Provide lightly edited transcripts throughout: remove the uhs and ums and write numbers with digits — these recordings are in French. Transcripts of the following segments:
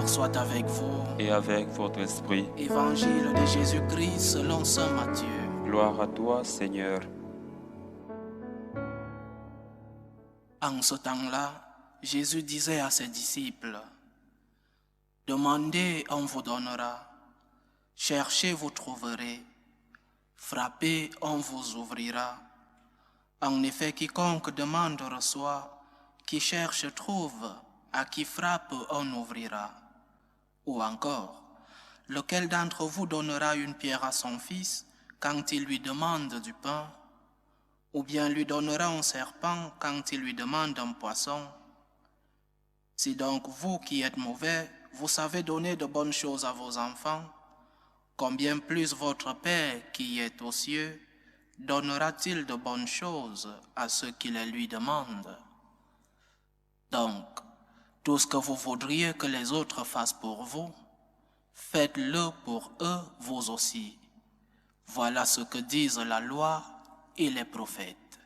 Seigneur soit avec vous. et avec votre esprit. Évangile de Jésus-Christ selon saint Matthieu. Gloire à toi, Seigneur. En ce temps-là, Jésus disait à ses disciples, « Demandez, on vous donnera. Cherchez, vous trouverez. Frappez, on vous ouvrira. En effet, quiconque demande reçoit, qui cherche trouve, à qui frappe on ouvrira. » Ou encore, « Lequel d'entre vous donnera une pierre à son fils quand il lui demande du pain? Ou bien lui donnera un serpent quand il lui demande un poisson? Si donc vous qui êtes mauvais, vous savez donner de bonnes choses à vos enfants, combien plus votre Père qui est aux cieux donnera-t-il de bonnes choses à ceux qui les lui demandent? Donc, tout ce que vous voudriez que les autres fassent pour vous, faites-le pour eux vous aussi. Voilà ce que disent la loi et les prophètes.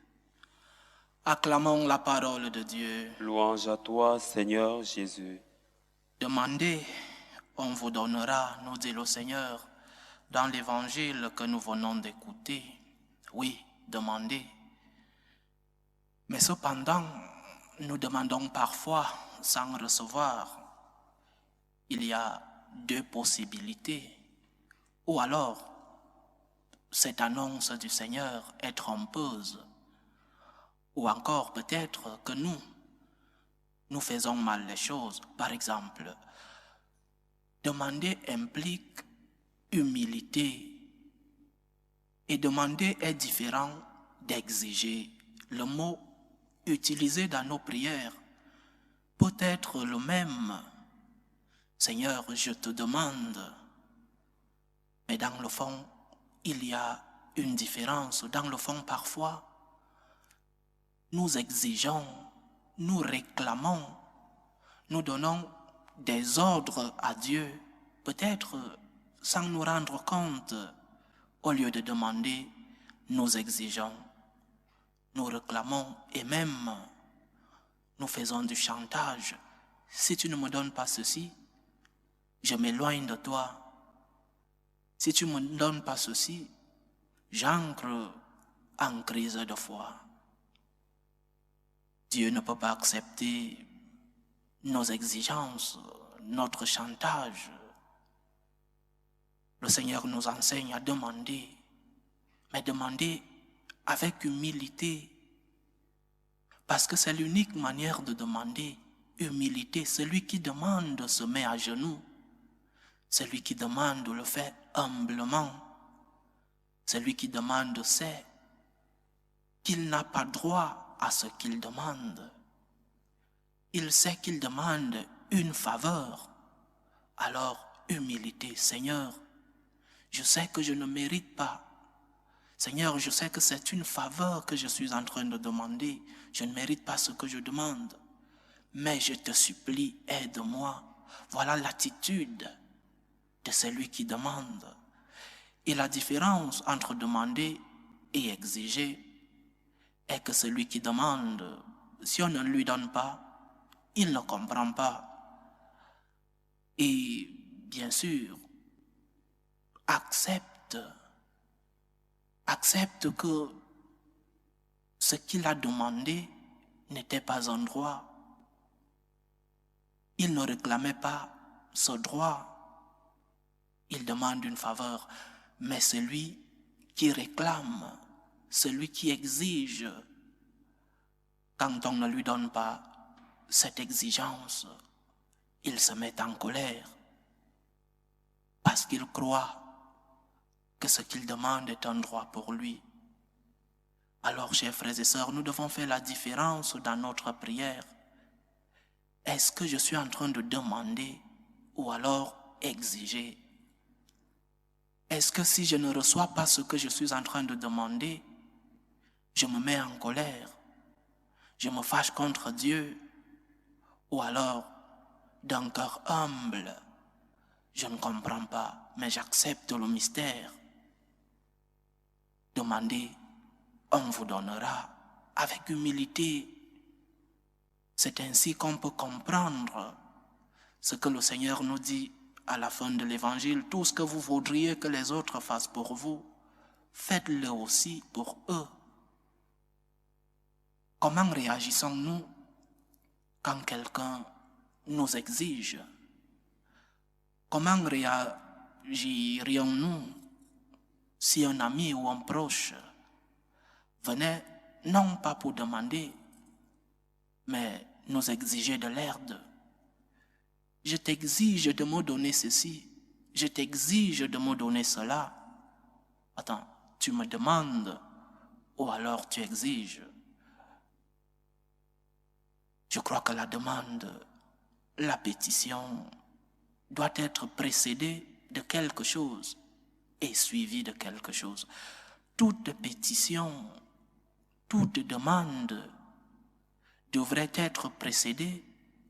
Acclamons la parole de Dieu. Louange à toi, Seigneur Jésus. Demandez, on vous donnera, nous dit le Seigneur, dans l'évangile que nous venons d'écouter. Oui, demandez. Mais cependant, nous demandons parfois sans recevoir. Il y a deux possibilités. Ou alors, cette annonce du Seigneur est trompeuse. Ou encore peut-être que nous faisons mal les choses. Par exemple, demander implique humilité. Et demander est différent d'exiger. Le mot utilisé dans nos prières peut être le même. Seigneur, je te demande. Mais dans le fond, il y a une différence. Dans le fond, parfois, nous exigeons, nous réclamons, nous donnons des ordres à Dieu, peut-être sans nous rendre compte. Au lieu de demander, nous exigeons, nous réclamons et même nous faisons du chantage. Si tu ne me donnes pas ceci, je m'éloigne de toi. Si tu ne me donnes pas ceci, j'entre en crise de foi. Dieu ne peut pas accepter nos exigences, notre chantage. Le Seigneur nous enseigne à demander, mais demander avec humilité, parce que c'est l'unique manière de demander. Humilité, celui qui demande se met à genoux, celui qui demande le fait humblement, celui qui demande sait qu'il n'a pas droit à ce qu'il demande. Il sait qu'il demande une faveur. Alors, humilité, Seigneur, je sais que je ne mérite pas. Seigneur, je sais que c'est une faveur que je suis en train de demander. Je ne mérite pas ce que je demande. Mais je te supplie, aide-moi. Voilà l'attitude de celui qui demande. Et la différence entre demander et exiger est que celui qui demande, si on ne lui donne pas, il ne comprend pas. Et bien sûr, accepte que ce qu'il a demandé n'était pas un droit. Il ne réclamait pas ce droit. Il demande une faveur. Mais celui qui réclame, celui qui exige, quand on ne lui donne pas cette exigence, il se met en colère parce qu'il croit que ce qu'il demande est un droit pour lui. Alors, chers frères et sœurs, nous devons faire la différence dans notre prière. Est-ce que je suis en train de demander ou alors exiger? Est-ce que si je ne reçois pas ce que je suis en train de demander, je me mets en colère, je me fâche contre Dieu, ou alors, d'un cœur humble, je ne comprends pas, mais j'accepte le mystère. Demandez, on vous donnera avec humilité. C'est ainsi qu'on peut comprendre Ce que le Seigneur nous dit à la fin de l'évangile, tout ce que vous voudriez que les autres fassent pour vous, faites-le aussi pour eux. Comment réagissons-nous quand quelqu'un nous exige? Comment réagirions-nous si un ami ou un proche venait non pas pour demander, mais nous exiger de l'aide? Je t'exige de me donner ceci, je t'exige de me donner cela. Attends, tu me demandes ou alors tu exiges? Je crois que la demande, la pétition doit être précédée de quelque chose et suivie de quelque chose. Toute pétition, toute demande devrait être précédée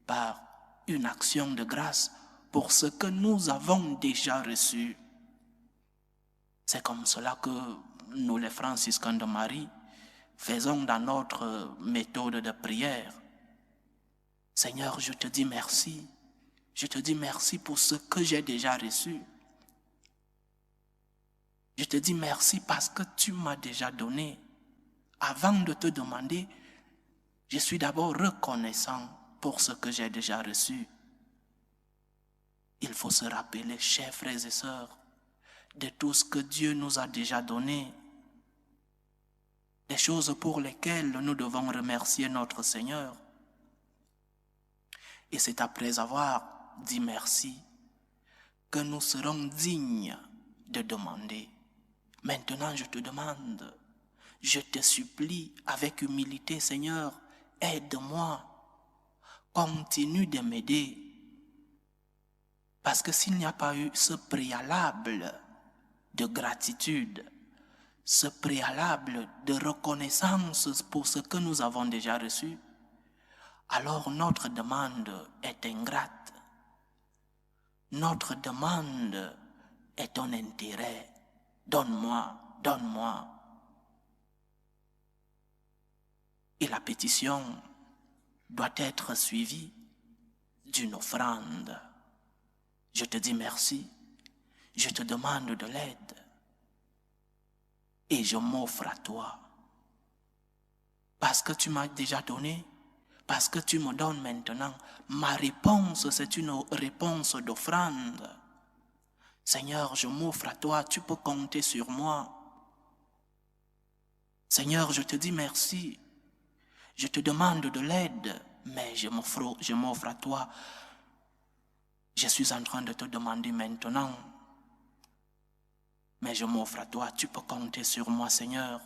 par une action de grâce pour ce que nous avons déjà reçu. C'est comme cela que nous, les franciscains de Marie, faisons dans notre méthode de prière. Seigneur, je te dis merci. Je te dis merci pour ce que j'ai déjà reçu. Je te dis merci parce que tu m'as déjà donné. Avant de te demander, je suis d'abord reconnaissant pour ce que j'ai déjà reçu. Il faut se rappeler, chers frères et sœurs, de tout ce que Dieu nous a déjà donné, des choses pour lesquelles nous devons remercier notre Seigneur. Et c'est après avoir dit merci que nous serons dignes de demander. Maintenant, je te demande, je te supplie avec humilité, Seigneur, aide-moi, continue de m'aider. Parce que s'il n'y a pas eu ce préalable de gratitude, ce préalable de reconnaissance pour ce que nous avons déjà reçu, alors notre demande est ingrate. Notre demande est un intérêt. Donne-moi, donne-moi. Et la pétition doit être suivie d'une offrande. Je te dis merci, je te demande de l'aide et je m'offre à toi. Parce que tu m'as déjà donné, parce que tu me donnes maintenant, ma réponse c'est une réponse d'offrande. Seigneur, je m'offre à toi, tu peux compter sur moi. Seigneur, je te dis merci, je te demande de l'aide, mais je m'offre à toi. Je suis en train de te demander maintenant, mais je m'offre à toi, tu peux compter sur moi, Seigneur.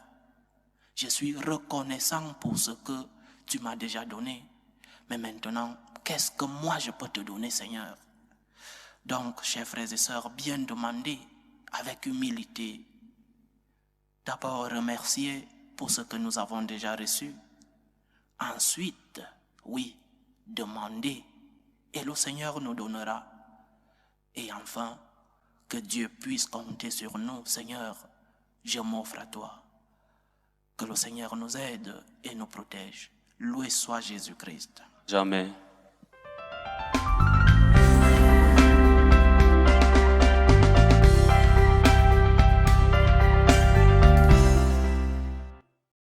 Je suis reconnaissant pour ce que tu m'as déjà donné, mais maintenant, qu'est-ce que moi je peux te donner, Seigneur? Donc, chers frères et sœurs, bien demander avec humilité. D'abord, remercier pour ce que nous avons déjà reçu. Ensuite, oui, demander et le Seigneur nous donnera. Et enfin, que Dieu puisse compter sur nous. Seigneur, je m'offre à toi. Que le Seigneur nous aide et nous protège. Loué soit Jésus-Christ. Jamais.